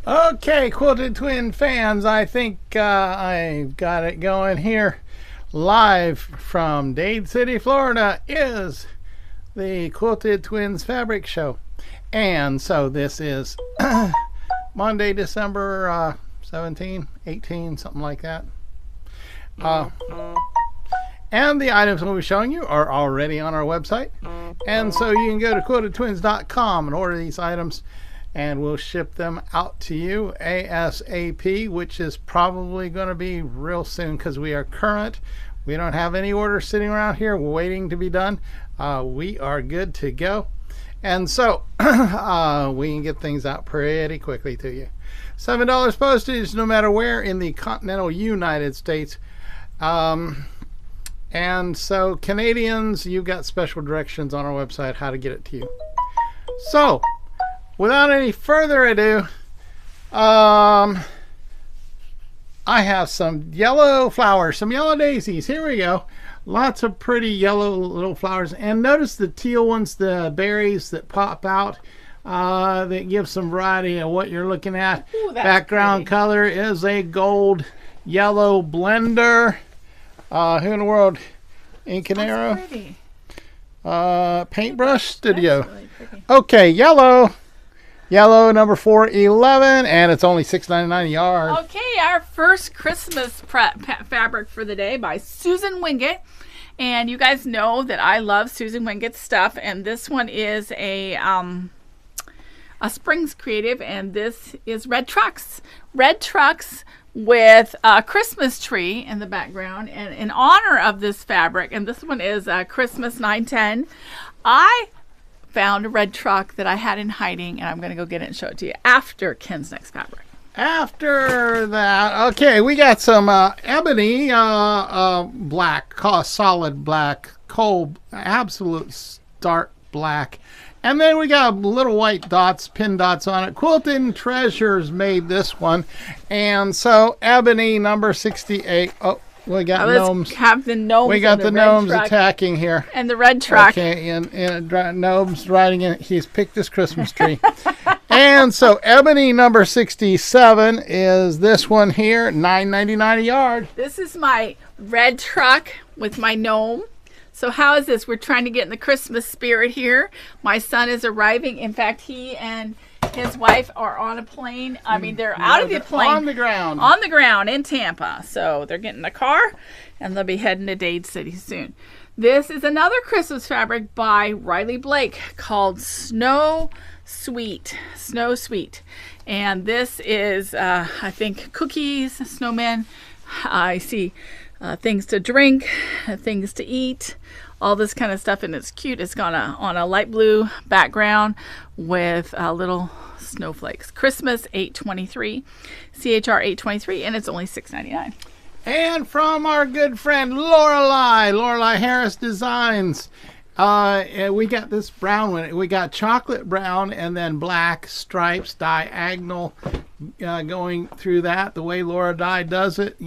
Okay, Quilted Twin fans, I think I've got it going here. Live from Dade City, Florida is the Quilted Twins Fabric Show. And so this is Monday, December 17, 18, something like that. And the items we'll be showing you are already on our website. And so you can go to quiltedtwins.com and order these items, and we'll ship them out to you ASAP, which is probably going to be real soon because we are current. We don't have any orders sitting around here waiting to be done. We are good to go. And so we can get things out pretty quickly to you. $7 postage no matter where in the continental United States. And so Canadians, you've got special directions on our website how to get it to you. So without any further ado, I have some yellow flowers, some yellow daisies. Here we go. Lots of pretty yellow little flowers. And notice the teal ones, the berries that pop out. That give some variety of what you're looking at. Ooh, background pretty. Color is a gold yellow blender. Who in the world? Ink and Arrow. Paintbrush Studio. Really okay, yellow number 411, and it's only $6.99 a yard. Okay, our first Christmas fabric for the day by Susan Wingate. And you guys know that I love Susan Wingate's stuff, and this one is a Springs Creative, and this is red trucks with a Christmas tree in the background. And in honor of this fabric, and this one is Christmas 910, I found a red truck that I had in hiding, and I'm going to go get it and show it to you after Ken's next fabric. After that, okay, we got some ebony black, solid black, cold, absolute stark black. And then we got little white dots, pin dots on it. Quilted Treasures made this one. And so ebony number 68. Oh, we got gnomes. Have the gnomes. We got the gnomes attacking here. And the red truck. Okay, and gnomes riding in. He's picked this Christmas tree. And so ebony number 67 is this one here, $9.99 a yard. This is my red truck with my gnome. So how is this? We're trying to get in the Christmas spirit here. My son is arriving. In fact, he and his wife are on a plane. I mean, they're out of the plane. On the ground. On the ground in Tampa. So they're getting a car, and they'll be heading to Dade City soon. This is another Christmas fabric by Riley Blake called Snow Sweet. Snow Sweet. And this is, I think, cookies, snowmen. I see things to drink, things to eat, all this kind of stuff, and it's cute. It's got on a light blue background with little snowflakes. Christmas 823, CHR 823, and it's only $6.99. And from our good friend Lorelei Harris Designs, we got this brown one. We got chocolate brown and then black stripes diagonal going through that. The way Lorelei does it,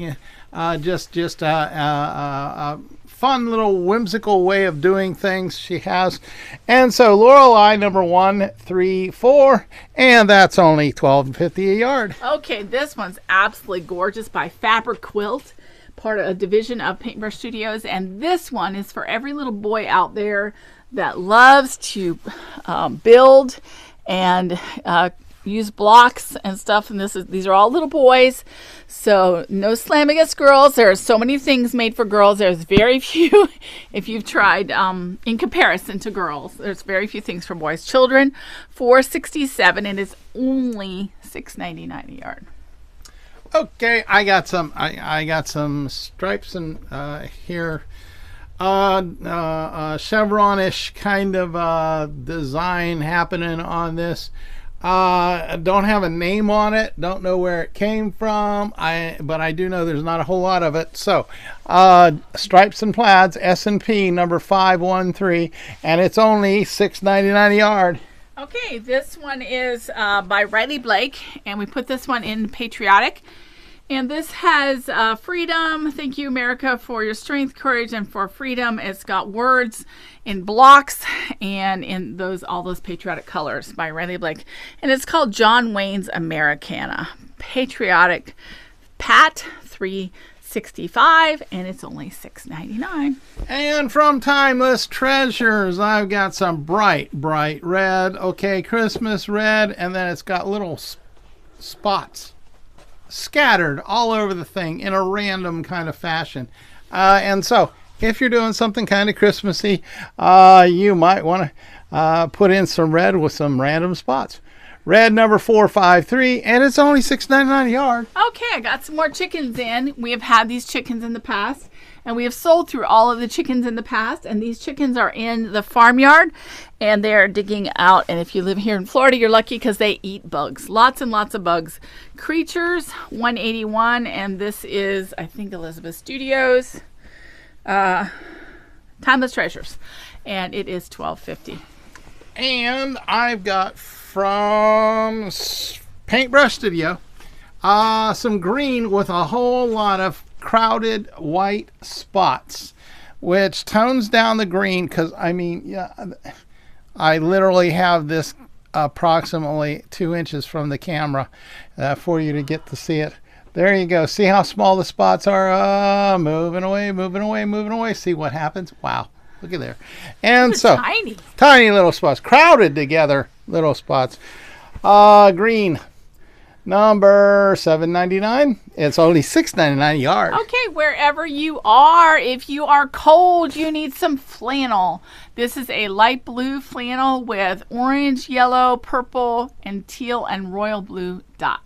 just a fun little whimsical way of doing things she has. And so Lorelei number 134, and that's only $12.50 a yard. Okay, this one's absolutely gorgeous by Fabric Quilt, part of a division of Paintbrush Studios, and this one is for every little boy out there that loves to build and use blocks and stuff. And these are all little boys, so no slam against girls. There are so many things made for girls. There's very few, if you've tried in comparison to girls, there's very few things for boys. Children, $4.67, and it's only $6.99 a yard. Okay, I got some stripes and here, chevronish kind of design happening on this. I don't have a name on it, don't know where it came from, but I do know there's not a whole lot of it. So stripes and plaids, S&P number 513, and it's only $6.99 a yard. Okay, this one is by Riley Blake, and we put this one in Patriotic. And this has freedom. Thank you, America, for your strength, courage, and for freedom. It's got words in blocks and in all those patriotic colors by Riley Blake. And it's called John Wayne's Americana Patriotic Pat 365, and it's only $6.99. And from Timeless Treasures, I've got some bright red. Okay, Christmas red, and then it's got little spots scattered all over the thing in a random kind of fashion. And so if you're doing something kind of Christmassy, you might want to put in some red with some random spots. Red number 453, and it's only $6.99 a yard. Okay, I got some more chickens in. We have had these chickens in the past, and we have sold through all of the chickens in the past, and these chickens are in the farmyard, and they are digging out. And if you live here in Florida, you're lucky because they eat bugs. Lots and lots of bugs. Creatures, $181, and this is, I think, Elizabeth Studios. Timeless Treasures, and it is $12.50. And I've got from Paintbrush Studio some green with a whole lot of crowded white spots, which tones down the green, because I mean, yeah, I literally have this approximately 2 inches from the camera for you to get to see it. There you go. See how small the spots are? Moving away, moving away, moving away. See what happens? Wow. Look at there. And so tiny little spots, crowded together little spots. Green number 799. It's only $6.99 a yard. Okay, wherever you are, if you are cold, you need some flannel. This is a light blue flannel with orange, yellow, purple, and teal and royal blue dots.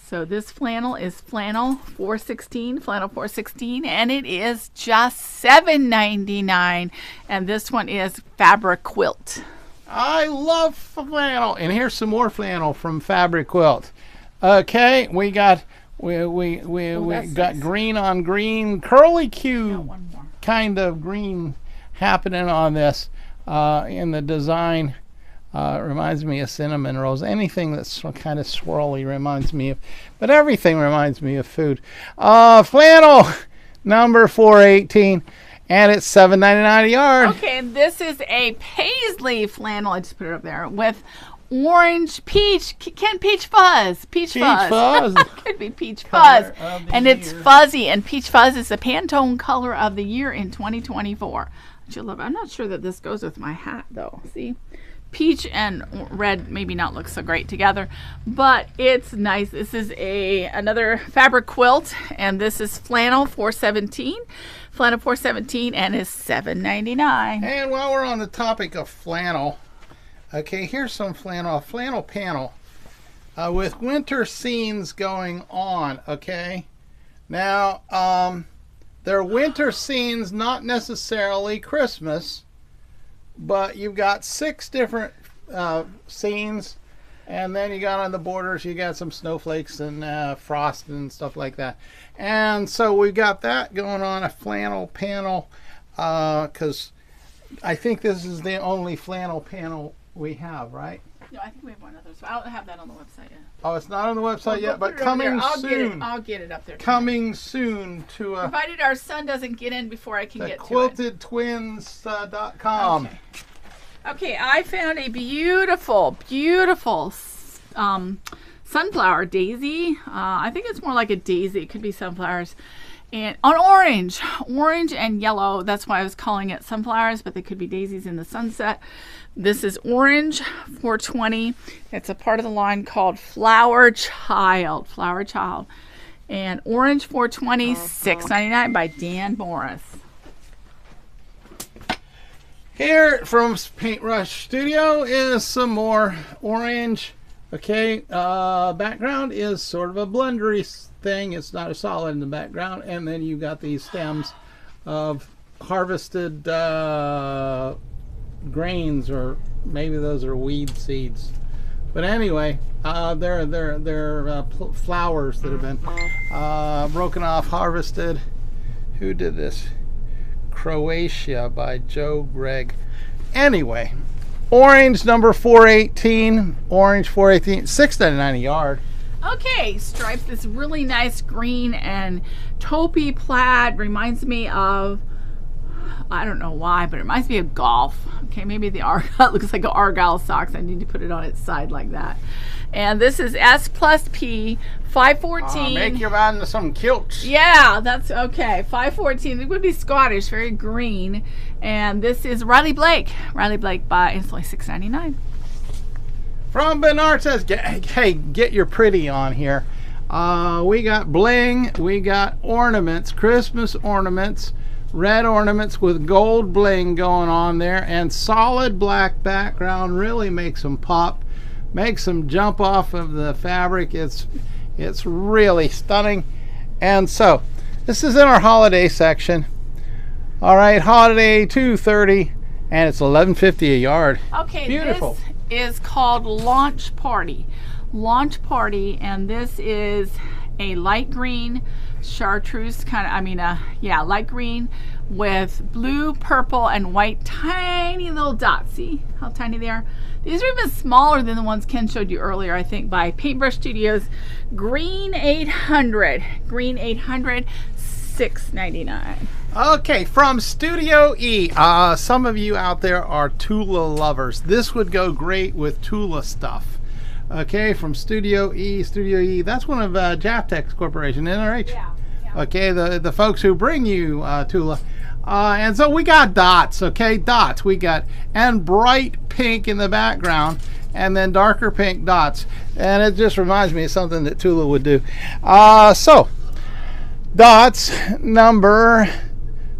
So this flannel is flannel 416, and it is just $7.99. And this one is fabric quilt. I love flannel, and here's some more flannel from Fabric Quilt. Okay, we got got green on green, curly Q kind of green happening on this in the design. Reminds me of cinnamon rolls. Anything that's kind of swirly reminds me of, but everything reminds me of food. Flannel number 418, and it's $7.99 a yard. Okay, and this is a paisley flannel. I just put it up there with orange peach. Peach fuzz. Peach fuzz. Could be peach fuzz, and it's fuzzy. And peach fuzz is the Pantone color of the year in 2024. I'm not sure that this goes with my hat though. See. Peach and red maybe not look so great together, but it's nice. This is another fabric quilt, and this is flannel 417. Flannel 417, and is $7.99. And while we're on the topic of flannel, okay, here's some flannel panel with winter scenes going on. Okay, now they're winter scenes, not necessarily Christmas. But you've got 6 different scenes, and then you got on the borders, you got some snowflakes and frost and stuff like that. And so we got that going on, a flannel panel, because I think this is the only flannel panel we have, right? No, I think we have one other. So I don't have that on the website yet. Oh, it's not on the website yet, but coming soon. I'll get it up there. Coming soon to provided our son doesn't get in before I can get to it. QuiltedTwins.com. Okay, I found a beautiful sunflower daisy. I think it's more like a daisy. It could be sunflowers. And on orange and yellow. That's why I was calling it sunflowers, but they could be daisies in the sunset. This is orange 420. It's a part of the line called Flower Child. And orange 420, $6.99 by Dan Morris. Here from Paintbrush Studio is some more orange. Okay, background is sort of a blundery thing. It's not a solid in the background. And then you got these stems of harvested grains, or maybe those are weed seeds. But anyway, they're flowers that have been broken off, harvested. Who did this? Croatia by Joe Gregg. Anyway, orange number 418. Orange 418, $6.99 a yard. Okay, stripes. This really nice green and taupey plaid reminds me of I don't know why, but it reminds me of golf. Okay, maybe the Argyle looks like an Argyle socks. I need to put it on its side like that. And this is S plus P 514. Make your mind into some kilts. Yeah, that's okay. 514. It would be Scottish, very green. And this is Riley Blake. Riley Blake by, it's only $6.99. From Bernard says, hey, get your pretty on here. We got bling, we got ornaments, Christmas ornaments, red ornaments with gold bling going on there, and solid black background really makes them pop, makes them jump off of the fabric. It's really stunning. And so this is in our holiday section. All right, holiday 230, and it's $11.50 a yard. Okay, beautiful. This is called Launch Party. Launch Party, and this is a light green chartreuse kind of, yeah, light green with blue, purple, and white tiny little dots. See how tiny they are? These are even smaller than the ones Ken showed you earlier, I think, by Paintbrush Studios. Green 800. Green 800, $6.99. Okay, from Studio E. Some of you out there are Tula lovers. This would go great with Tula stuff. Okay, from Studio E. Studio E, that's one of Jaftex Corporation, NRH. Yeah. Okay, the folks who bring you Tula. And so we got dots, okay, dots. We got, and bright pink in the background, and then darker pink dots. And it just reminds me of something that Tula would do. So, dots number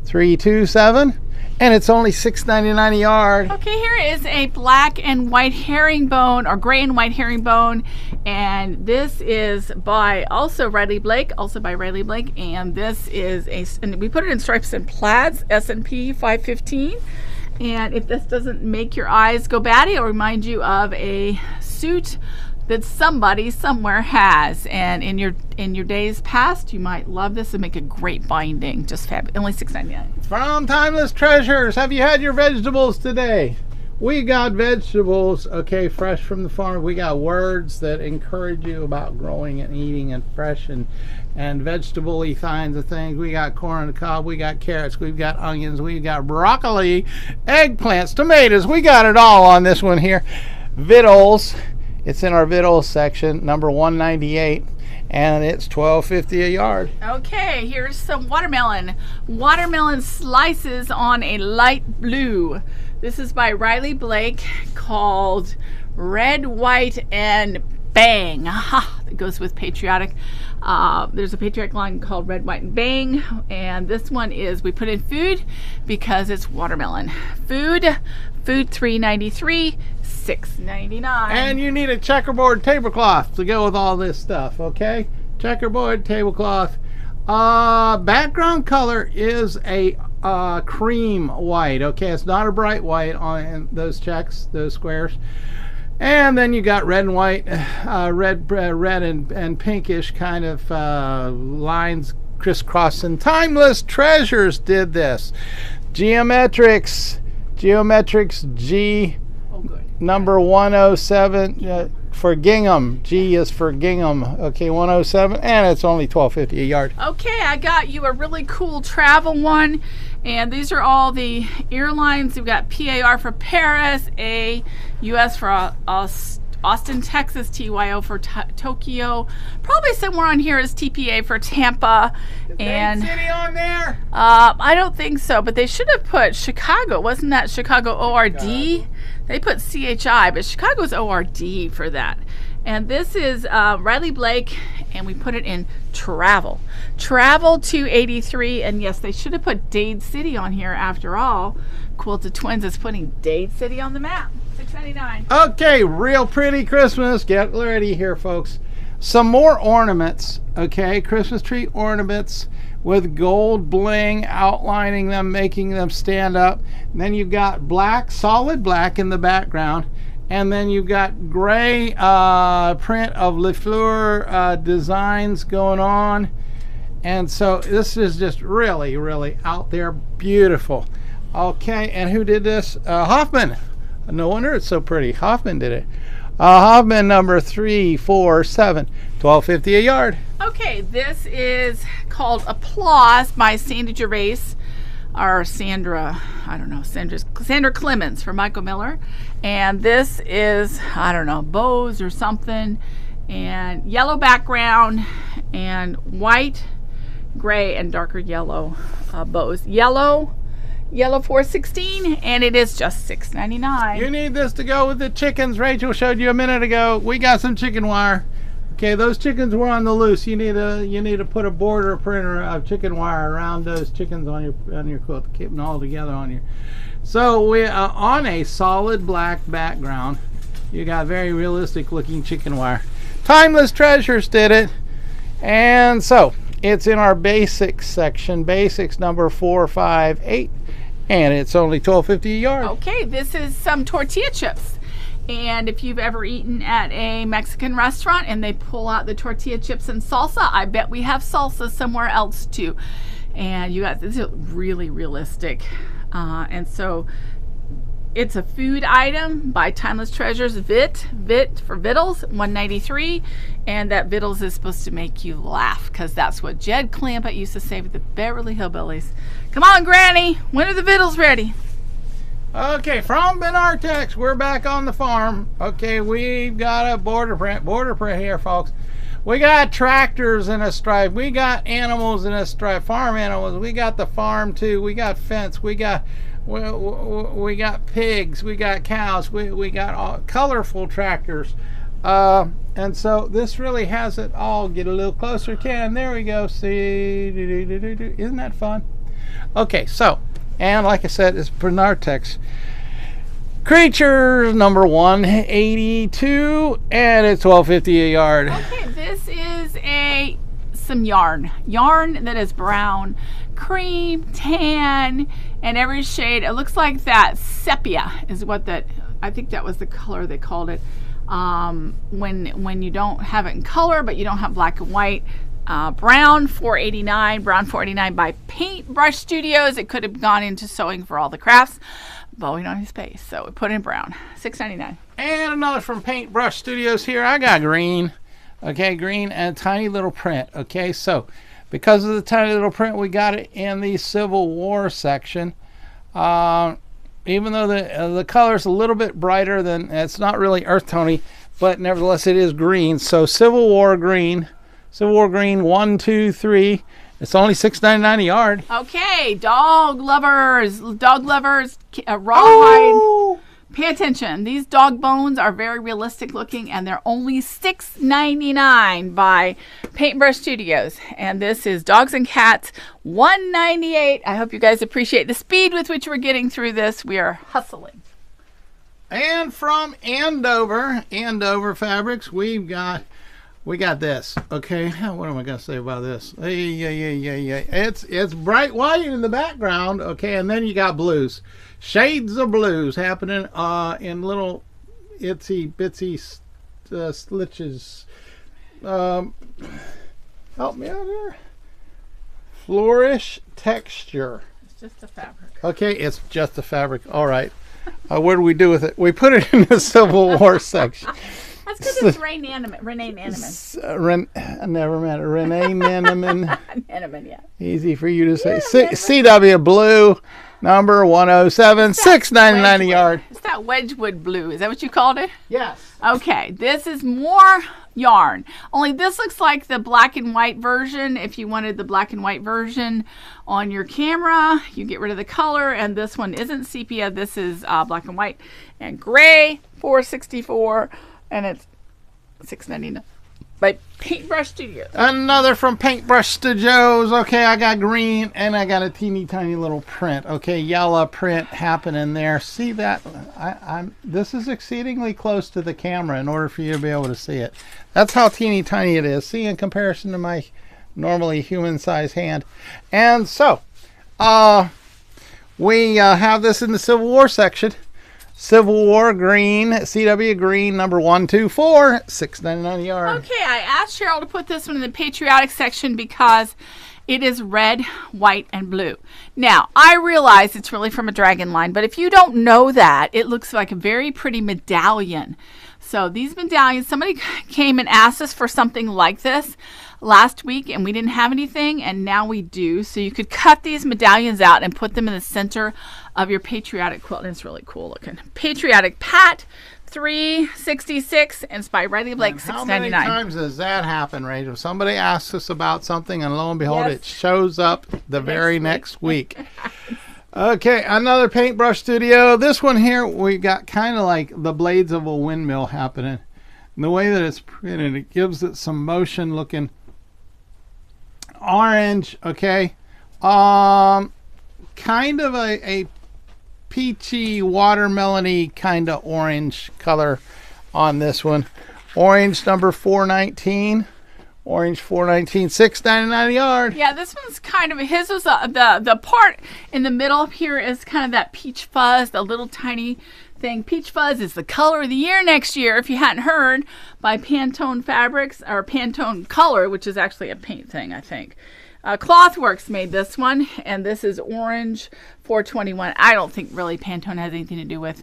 327. And it's only $6.99 a yard. Okay, here is a black and white herringbone, or gray and white herringbone, and this is by also Riley Blake, and this is and we put it in stripes and plaids, S&P 515. And if this doesn't make your eyes go batty, it'll remind you of a suit that somebody somewhere has, and in your days past you might love this and make a great binding. Just fab. Only $6.99. From Timeless Treasures, have you had your vegetables today? We got vegetables, okay, fresh from the farm. We got words that encourage you about growing and eating and fresh and vegetable-y kinds of things. We got corn on the cob, we got carrots, we've got onions, we've got broccoli, eggplants, tomatoes. We got it all on this one here. Vittles. It's in our Vittles section, number 198, and it's $12.50 a yard. Okay, here's some watermelon. Watermelon slices on a light blue. This is by Riley Blake, called Red, White, and Bang. Aha, it goes with patriotic. There's a patriotic line called Red, White, and Bang, and this one is, we put in food because it's watermelon. Food $3.93, $6.99. And you need a checkerboard tablecloth to go with all this stuff, okay? Checkerboard tablecloth. Background color is a cream white, okay? It's not a bright white on those checks, those squares. And then you got red and white, red and pinkish kind of lines crisscrossing. Timeless Treasures did this. Geometrics G, number 107 for gingham. G is for gingham. Okay, 107, and it's only $12.50 a yard. Okay, I got you a really cool travel one, and these are all the airlines. We've got PAR for Paris, US for Austin, Texas, TYO for Tokyo. Probably somewhere on here is TPA for Tampa. And Dade City on there? I don't think so, but they should have put Chicago. Wasn't that Chicago ORD? Chicago. They put CHI, but Chicago's ORD for that. And this is Riley Blake, and we put it in travel. Travel 283, and yes, they should have put Dade City on here after all. Quilted Twins is putting Dade City on the map. $6.99. Okay, real pretty Christmas. Get ready here, folks. Some more ornaments, okay? Christmas tree ornaments with gold bling outlining them, making them stand up. And then you've got black, solid black in the background. And then you've got gray print of Le Fleur designs going on. And so this is just really, really out there, beautiful. Okay, and who did this? Hoffman. No wonder it's so pretty. Hoffman did it. Hoffman number 347, $12.50 a yard. Okay, this is called Applause by Sandy Gervais. our Sandra, I don't know, Sandra Clemens for Michael Miller. And this is, I don't know, bows or something. And yellow background and white, gray, and darker yellow bows. Yellow 416, and it is just $6.99. You need this to go with the chickens Rachel showed you a minute ago. We got some chicken wire. Okay, those chickens were on the loose. You need to put a border printer of chicken wire around those chickens on your quilt to keep them all together on your. So we on a solid black background, you got very realistic looking chicken wire. Timeless Treasures did it, and so it's in our basics section, basics number 458, and it's only $12.50 a yard. Okay, this is some tortilla chips. And if you've ever eaten at a Mexican restaurant and they pull out the tortilla chips and salsa, I bet we have salsa somewhere else too. And you guys, this is really realistic. And so it's a food item by Timeless Treasures. Vit for Vittles, $1.93. And that Vittles is supposed to make you laugh, because that's what Jed Clampett used to say with the Beverly Hillbillies. Come on, Granny, when are the Vittles ready? Okay, from Benartex, we're back on the farm. Okay, we've got a border print here, folks. We got tractors in a stripe. We got animals in a stripe, farm animals. We got the farm too. We got fence. We got pigs. We got cows. We got all colorful tractors. And so this really has it all. Get a little closer, Ken. There we go. See, isn't that fun? Okay, so. And like I said, it's Benartex. Creatures number 182, and it's $12.50 a yard. Okay, this is some yarn that is brown, cream, tan, and every shade. It looks like that sepia is what I think that was the color they called it. When you don't have it in color, but you don't have black and white. Brown $4.89 by Paintbrush Studios. It could have gone into sewing for all the crafts, but we don't have space, so we put in brown. $6.99. And another from Paintbrush Studios here. I got green. Okay, green and a tiny little print. Okay, so because of the tiny little print, we got it in the Civil War section. Even though the color's a little bit brighter than, it's not really earth tony, but nevertheless it is green. So Civil War green. Civil War green, 1, 2, 3. It's only $6.99 a yard. Okay, dog lovers, rawhide. Pay attention. These dog bones are very realistic looking, and they're only $6.99 by Paintbrush Studios. And this is Dogs and Cats, $1.98. I hope you guys appreciate the speed with which we're getting through this. We are hustling. And from Andover Fabrics, we got this. Okay, what am I gonna say about this? Yeah. It's bright white in the background. Okay, and then you got blues, shades of blues happening in little itsy bitsy slitches. Help me out here. Flourish texture. It's just a fabric. Okay, it's just a fabric. All right. What do we do with it? We put it in the Civil War section. That's because it's Renee Naneman. Never met her. Renee Naneman. Naneman, yeah. Easy for you to say. CW Blue, number 107, $6.99 a yard. It's that Wedgwood blue. Is that what you called it? Yes. Okay, this is more yarn. Only this looks like the black and white version. If you wanted the black and white version on your camera, you get rid of the color. And this one isn't sepia. This is black and white. And gray, $4.64. And it's $6.99 by Paintbrush Studios. Another from Paintbrush Studios. Okay, I got green and I got a teeny tiny little print. Okay, yellow print happening there. See that? This is exceedingly close to the camera in order for you to be able to see it. That's how teeny tiny it is. See, in comparison to my normally human-sized hand. And so, we have this in the Civil War section. Civil War green, CW green, number 124, $6.99 a yard. Okay, I asked Cheryl to put this one in the patriotic section because it is red, white, and blue. Now, I realize it's really from a dragon line, but if you don't know that, it looks like a very pretty medallion. So these medallions, somebody came and asked us for something like this last week, and we didn't have anything, and now we do. So you could cut these medallions out and put them in the center of your patriotic quilt. And it's really cool looking. Patriotic Pat, $3.66, and it's by Riley Blake, $6.99. How many times does that happen, Rachel? Somebody asks us about something, and lo and behold, it shows up the very next week. Okay, another paintbrush studio. This one here, we got kind of like the blades of a windmill happening. And the way that it's printed, it gives it some motion looking orange, okay? Kind of a peachy, watermelony kind of orange color on this one. Orange number 419. Orange 419, $6.99 a yard. Yeah, this one's kind of, his was the part in the middle here is kind of that peach fuzz, the little tiny thing. Peach fuzz is the color of the year next year, if you hadn't heard, by Pantone Fabrics, or Pantone Color, which is actually a paint thing, I think. Clothworks made this one, and this is orange 421. I don't think really Pantone has anything to do with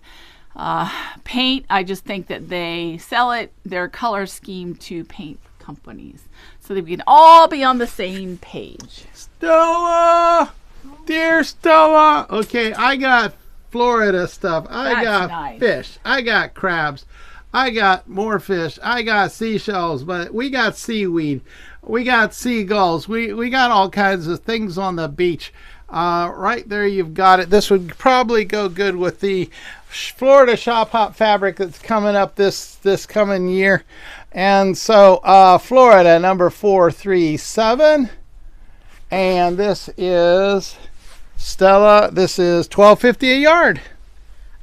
paint. I just think that they sell it, their color scheme, to paint companies, so that we can all be on the same page. Stella, dear Stella. Okay, I got Florida stuff. I got fish. I got crabs. I got more fish. I got seashells, but we got seaweed. We got seagulls. We got all kinds of things on the beach. Right there, you've got it. This would probably go good with the Florida Shop Hop fabric that's coming up this coming year. And so Florida number 437, and this is Stella. This is $12.50 a yard.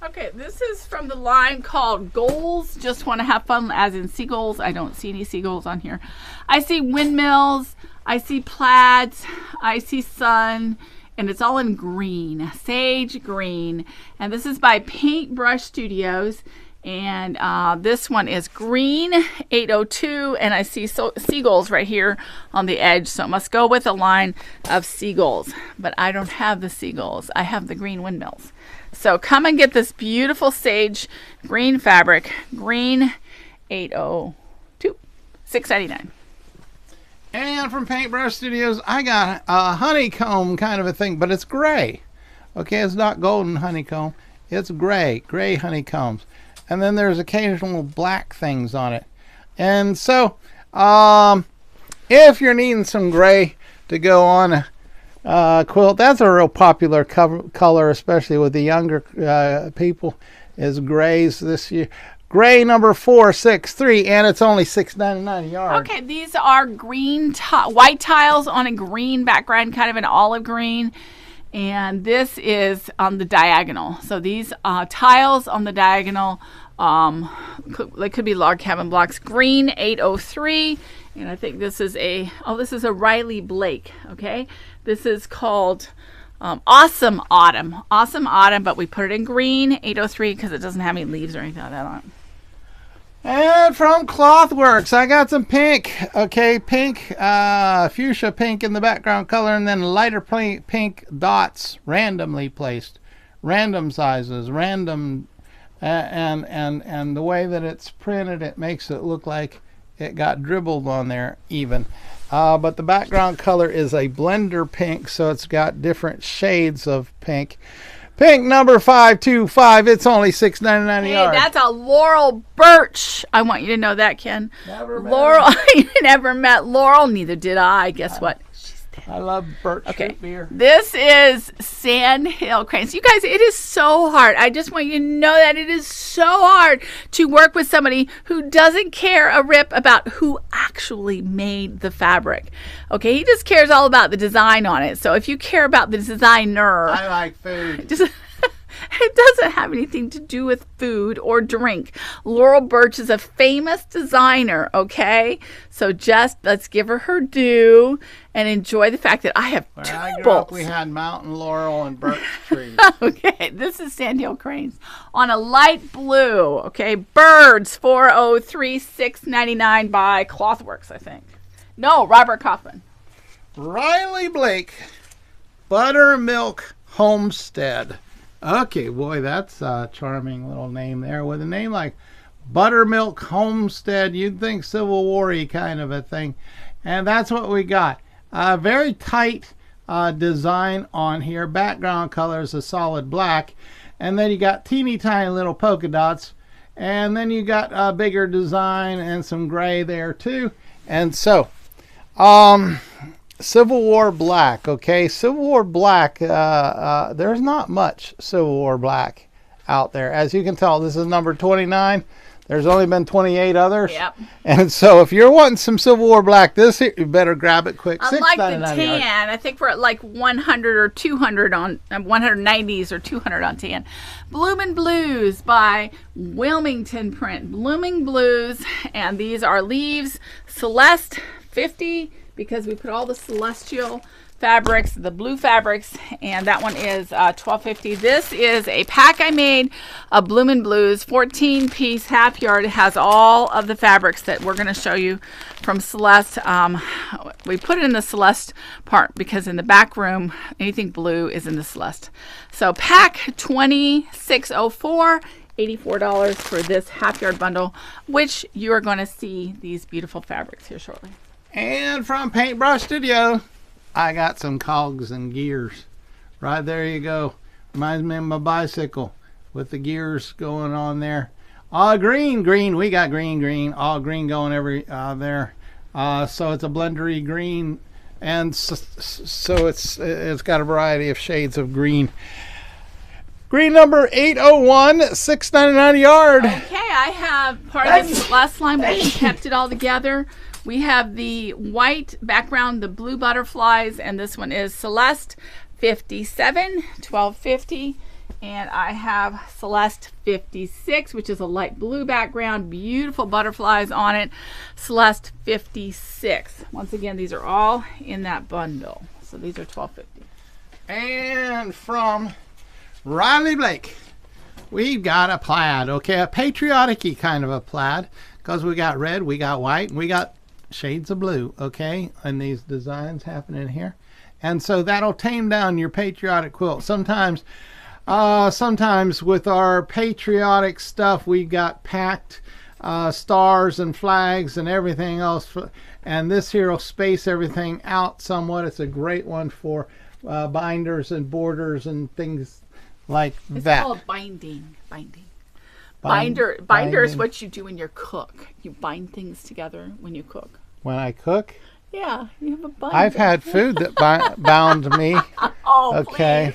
Okay, this is from the line called Goals. Just want to have fun, as in seagulls. I don't see any seagulls on here. I see windmills. I see plaids. I see sun. And it's all in green, sage green. And this is by Paintbrush Studios. And this one is green 802, and I see seagulls right here on the edge, so it must go with a line of seagulls. But I don't have the seagulls. I have the green windmills. So come and get this beautiful sage green fabric, green 802, $6.99. And from Paintbrush Studios, I got a honeycomb kind of a thing, but it's gray. Okay, it's not golden honeycomb. It's gray honeycombs. And then there's occasional black things on it. And so, if you're needing some gray to go on a quilt, that's a real popular color, especially with the younger people, is grays this year. Gray number 463, and it's only $6.99 a yard. Okay, these are green white tiles on a green background, kind of an olive green. And this is on the diagonal. So these tiles on the diagonal, they could be log cabin blocks. Green 803, and I think this is a Riley Blake. Okay, this is called Awesome Autumn. Awesome Autumn, but we put it in green 803 because it doesn't have any leaves or anything like that on it. And from Clothworks, I got some pink. Okay, pink, fuchsia pink in the background color, and then lighter pink dots randomly placed, random sizes, random, and the way that it's printed, it makes it look like it got dribbled on there even. But the background color is a blender pink, so it's got different shades of pink. Pink number 525. It's only $6.99 a yard. Hey, that's a Laurel Birch. I want you to know that, Ken. Never met Laurel. You never met Laurel. Neither did I. Guess what? She's dead. I love birch root beer. This is Sandhill Cranes. You guys, it is so hard. I just want you to know that it is so hard to work with somebody who doesn't care a rip about who actually made the fabric. Okay, he just cares all about the design on it. So if you care about the designer, I like food. It doesn't have anything to do with food or drink. Laurel Birch is a famous designer, okay? So just let's give her due and enjoy the fact that I have When two I grew bowls. up, we had mountain laurel and birch trees. Okay, this is Sandhill Cranes on a light blue. Okay, Birds 403, $6.99 by Clothworks, I think. No, Robert Kaufman. Riley Blake, Buttermilk Homestead. Okay, boy, that's a charming little name there. With a name like buttermilk homestead. You'd think Civil War-y kind of a thing. And that's what we got. Very tight design on here. Background color is a solid black. And then you got teeny tiny little polka dots. And then you got a bigger design and some gray there too. And so, Civil War black, okay? Civil War black, there's not much Civil War black out there. As you can tell, this is number 29. There's only been 28 others. Yep. And so if you're wanting some Civil War black, this here, you better grab it quick. Unlike the tan, I think we're at like 100 or 200 on 190s or 200 on tan. Bloomin' Blues by Wilmington Print. Blooming Blues, and these are leaves. Celeste 50, because we put all the celestial fabrics, the blue fabrics, and that one is $12.50. This is a pack I made of Bloomin' Blues, 14-piece half yard. It has all of the fabrics that we're going to show you from Celeste. We put it in the Celeste part because in the back room, anything blue is in the Celeste. So pack 2604. $84 for this half yard bundle, which you are going to see these beautiful fabrics here shortly. And from Paintbrush Studio, I got some cogs and gears. Right there you go. Reminds me of my bicycle with the gears going on there. Green. We got green. All green going every there. So it's a blendery green, and so it's got a variety of shades of green. Green number 801, $6.99 a yard. Okay, I have part of the last line, but we kept it all together. We have the white background, the blue butterflies, and this one is Celeste 57, $12.50. And I have Celeste 56, which is a light blue background, beautiful butterflies on it. Celeste 56. Once again, these are all in that bundle. So these are $12.50. And from Riley Blake, we've got a plaid, okay, a patriotic-y kind of a plaid, because we got red, we got white, and we got shades of blue, okay, and these designs happening here. And so that'll tame down your patriotic quilt. Sometimes with our patriotic stuff, we've got packed stars and flags and everything else, and this here will space everything out somewhat. It's a great one for binders and borders and things like that. It's called binding. Binder is what you do when you cook. You bind things together when you cook. When I cook? Yeah, you have a binder. I've had food that bound me. Oh, okay.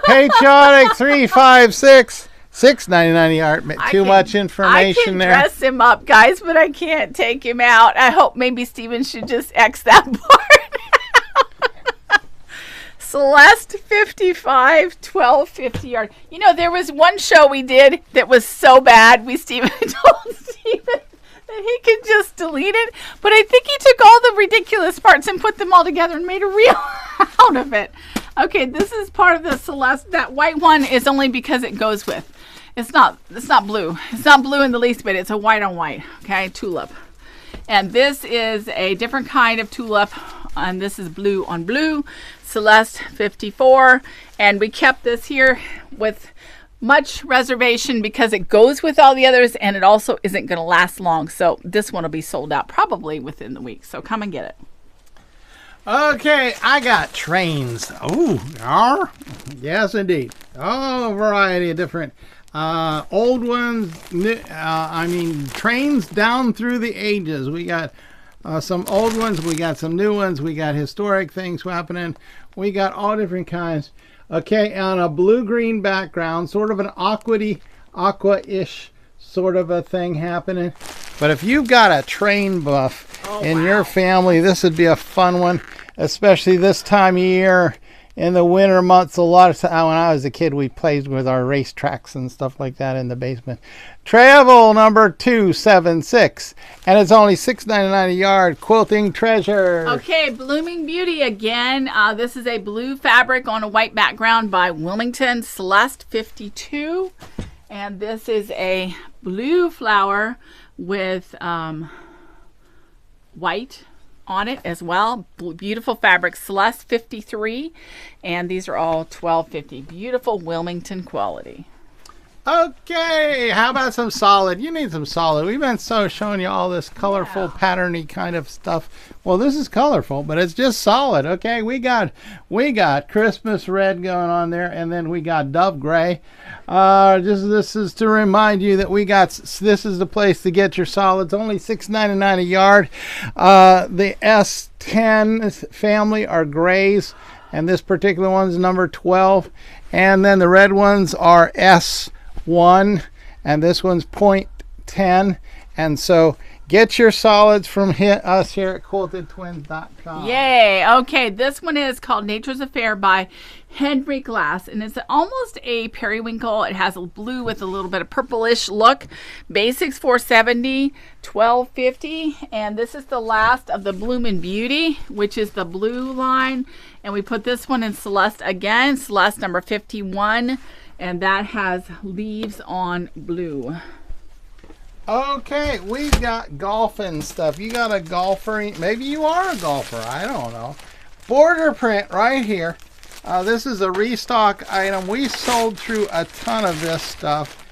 Patriotic 356, $6.99 a yard. Too much information there. I can dress him up, guys, but I can't take him out. I hope maybe Steven should just X that part. Celeste 55, $12.50 yard. You know, there was one show we did that was so bad. Steven told Steven that he could just delete it. But I think he took all the ridiculous parts and put them all together and made a reel out of it. Okay, this is part of the Celeste. That white one is only because it goes with. It's not blue. It's not blue in the least bit. It's a white on white. Okay, tulip. And this is a different kind of tulip. And this is blue on blue. Celeste 54, and we kept this here with much reservation because it goes with all the others, and it also isn't going to last long. So this one will be sold out probably within the week. So come and get it. Okay, I got trains. Oh, yes indeed. Oh, a variety of different old ones. Trains down through the ages. We got some old ones, we got some new ones, we got historic things happening, we got all different kinds. Okay, on a blue-green background, sort of an aqua-ish sort of a thing happening. But if you've got a train buff in your family, this would be a fun one, especially this time of year. In the winter months, a lot of time when I was a kid, we played with our race tracks and stuff like that in the basement. Travel number 276, and it's only $6.99 a yard. Quilting treasure. Okay, Blooming Beauty again. This is a blue fabric on a white background by Wilmington, Celeste 52, and this is a blue flower with white on it as well. Beautiful fabric, Celeste 53, and these are all $12.50. Beautiful Wilmington quality. Okay, how about some solid? You need some solid. We've been showing you all this colorful, patterny kind of stuff. Well, this is colorful, but it's just solid. Okay, we got Christmas red going on there, and then we got dove gray. This is to remind you that this is the place to get your solids. Only $6.99 a yard. The S10 family are grays, and this particular one's number 12. And then the red ones are S1, and this one's .10. And so get your solids from us here at QuiltedTwins.com. Yay. Okay, this one is called Nature's Affair by Henry Glass, and it's almost a periwinkle. It has a blue with a little bit of purplish look. Basics $4.70, $12.50, and this is the last of the Bloomin' Beauty, which is the blue line. And we put this one in Celeste again, Celeste number 51, and that has leaves on blue. Okay, we've got golfing stuff. You got a golfer, maybe you are a golfer, I don't know. Border print right here. This is a restock item. We sold through a ton of this stuff.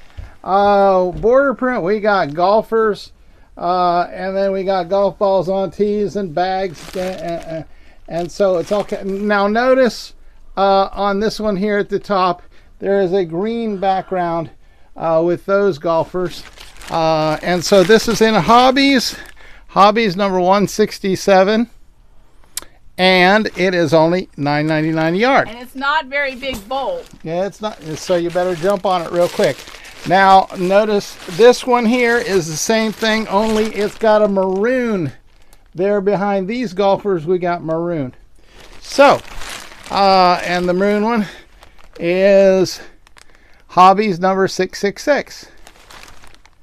Border print, we got golfers, and then we got golf balls on tees and bags, and so it's all. Now notice on this one here at the top, there is a green background with those golfers. And so this is in Hobbies number 167, and it is only $9.99 a yard. And it's not very big bolt. Yeah, it's not, so you better jump on it real quick. Now notice this one here is the same thing, only it's got a maroon there behind these golfers. We got maroon. So and the maroon one is Hobbies number 666.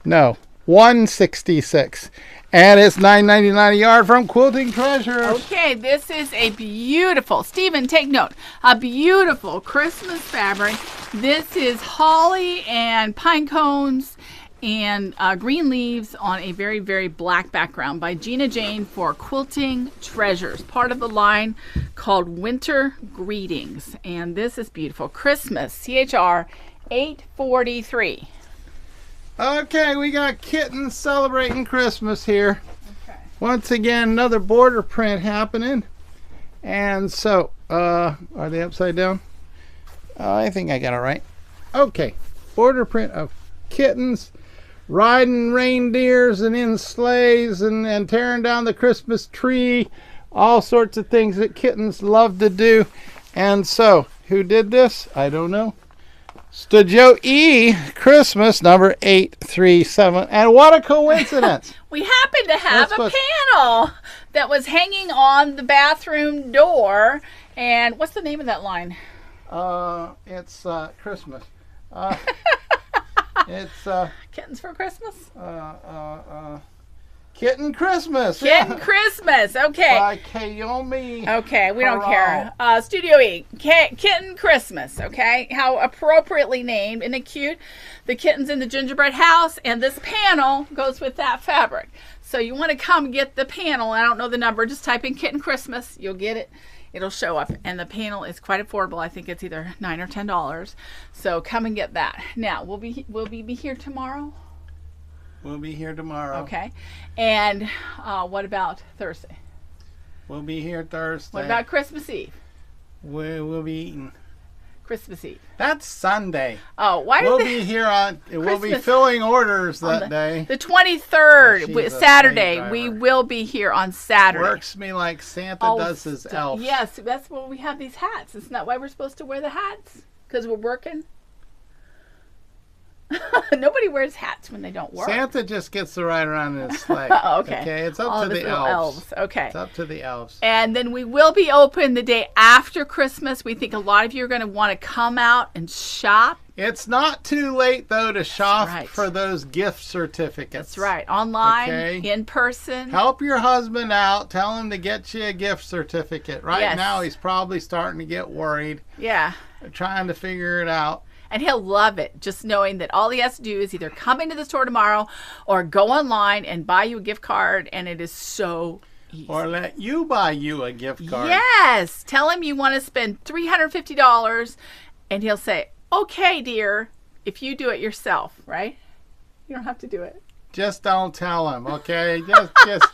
No, 166. And it's $9.99 a yard from Quilting Treasures. Okay, this is a beautiful, Stephen, take note, a beautiful Christmas fabric. This is holly and pine cones and green leaves on a very, very black background by Gina Jane for Quilting Treasures, part of the line called Winter Greetings. And this is beautiful. Christmas, CHR 843. Okay, we got kittens celebrating Christmas here. Okay. Once again, another border print happening. And so, are they upside down? I think I got it right. Okay, border print of kittens riding reindeers and in sleighs and tearing down the Christmas tree. All sorts of things that kittens love to do. And so, who did this? I don't know. Studio E, Christmas number 837. And what a coincidence. We happen to have a panel that was hanging on the bathroom door. And what's the name of that line? It's Christmas. It's Kittens for Christmas? Kitten Christmas. Kitten Christmas. Okay. By Kayomi. Okay, we don't care. Studio E, Kitten Christmas. Okay, how appropriately named. Isn't it cute? The kittens in the gingerbread house, and this panel goes with that fabric. So you want to come get the panel. I don't know the number. Just type in Kitten Christmas. You'll get it. It'll show up, and the panel is quite affordable. I think it's either $9 or $10. So come and get that. Now, will we be here tomorrow? We'll be here tomorrow. Okay. And what about Thursday? We'll be here Thursday. What about Christmas Eve? We'll be eating. Christmas Eve. That's Sunday. Oh, why we'll be here on. We'll be filling orders that day. The 23rd, Saturday. We will be here on Saturday. Works me like Santa does his elves. Yes, that's why we have these hats. Isn't that why we're supposed to wear the hats? Because we're working. Nobody wears hats when they don't work. Santa just gets to ride around in his sleigh. Okay. It's up to the elves. Okay. It's up to the elves. And then we will be open the day after Christmas. We think a lot of you are going to want to come out and shop. It's not too late, though, to shop for those gift certificates. That's right. Online, in person. Help your husband out. Tell him to get you a gift certificate. Right now, he's probably starting to get worried. Yeah. Trying to figure it out. And he'll love it, just knowing that all he has to do is either come into the store tomorrow or go online and buy you a gift card, and it is so easy. Or let you buy you a gift card. Yes. Tell him you want to spend $350, and he'll say, okay, dear, if you do it yourself, right? You don't have to do it. Just don't tell him, okay? Just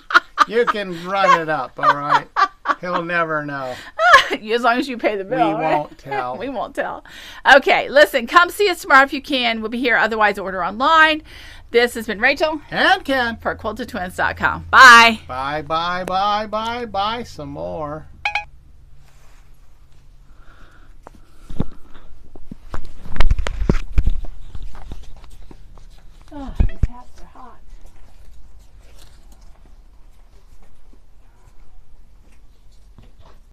you can run it up, all right? He'll never know. As long as you pay the bill. We right? won't tell. We won't tell. Okay, listen, come see us tomorrow if you can. We'll be here. Otherwise, order online. This has been Rachel. And Ken. For QuiltedTwins.com. Bye. Bye, bye, bye, bye, bye. Some more.